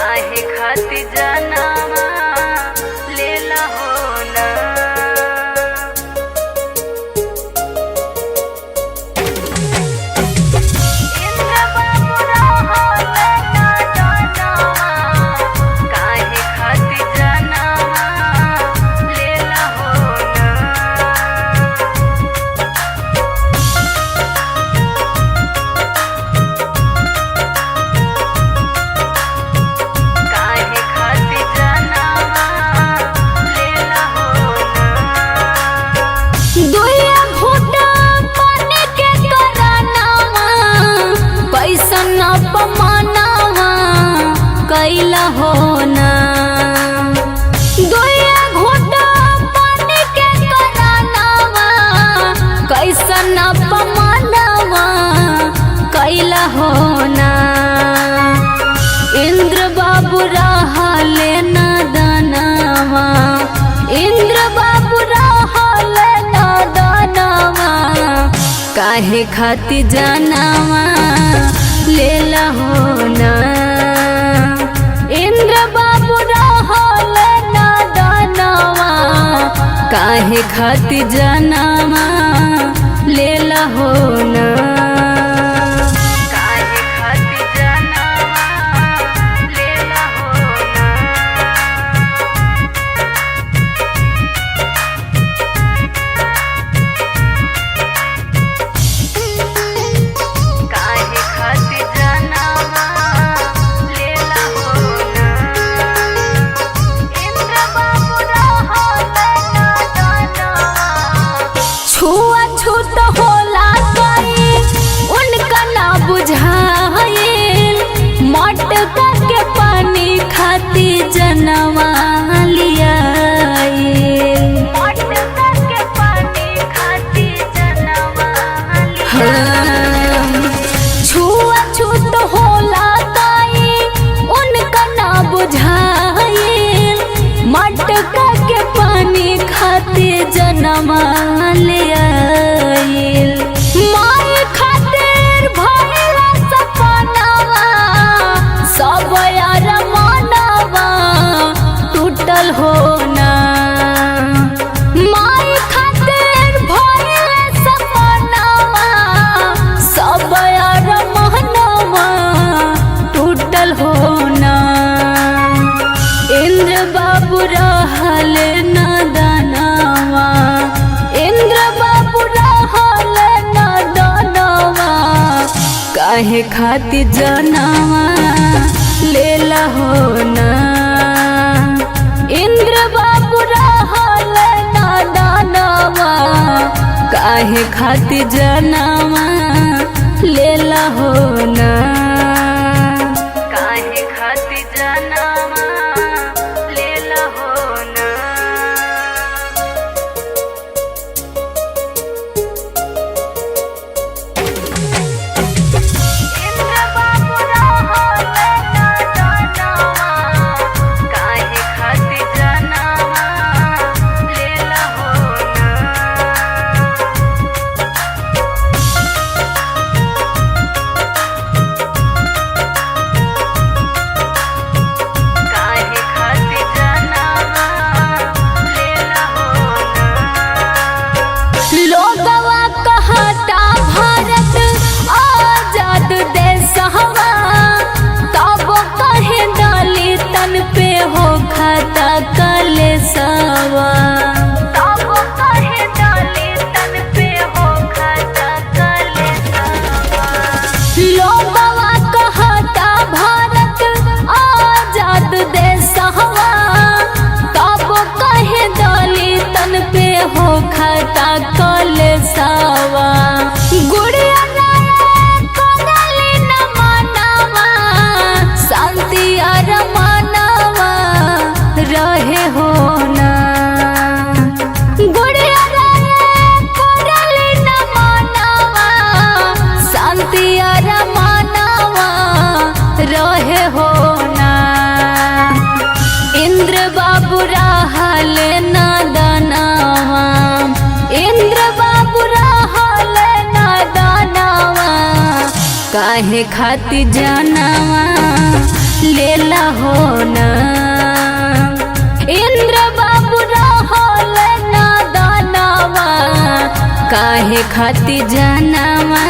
काहे खातिर जनवा लेला हो ना। इंद्र बाबू रहल ना जनवा काहे खातिर जनवा लेला हो ना। काहे खातिर जनवा लेला हो ना। दुइया घूटा पानी के करनावा कैसन अपमानवा कैला हो ना। दुइया घूटा पानी के करनावा कैसन अपमानवा कैला हो ना। इंद्र बाबू रहल ना दानवा इंद्र बाबू रहल ना दानवा काहे खातिर जनवा लेला हो ना। इंद्र बाबू रहल ना दानवा काहे खातिर जनवा लेला हो ना। काहे खातिर जनवा लेला हो ना। काहे खातिर जनवा लेला हो ना। इंद्र बाबू रहल ना जनवा छुआ छूत होला कई उनका ना बुझाइल मटका के पानी खाती जनवा लियाइल। मटका के पानी खातिर जनवा छुआ छूत होला कई उनका ना बुझाइल मटका के पानी खाती जनवा लियाइल। माय खातिर भइला सपनावा सब यार मनवा टूटल हो ना। माय खातिर भइला सपनावा सब यार मनवा टूटल हो ना। इंद्र बाबू रहल ना दानवा इंद्र बाबू रहल ना दानवा काहे खातिर जनवा लेला हो ना। इंद्र बाबू रहल ना दानवा काहे खातिर जनवा लेला हो ना। काहे खातिर जनवा लेला हो ना। इंद्र बाबू रहल ना जनवा काहे खातिर जनवा लेला हो ना। काहे खातिर जनवा लेला हो ना। लोगवा कहता भारत आजाद देशवा तब कहे दलितन पे हो खाता कलेसवा। तब कहे दलितन पे हो खाता कलेसवा। लोगवा कहता भारत आजाद देशवा तब कहे दलितन पे हो खाता कलेसवा। गुड़िया करली न मनवा शांति और मनवा रहे हो ना। गुड़िया करली न मनवा शांति और मनवा रहे हो ना। इंद्र बाबू रहल ना दानवा इंद्र बाबू रहल ना दानवा काहे खातिर जनवा लेला हो ना। इंद्र बाबू रहल ना दानवा काहे खातिर जनवा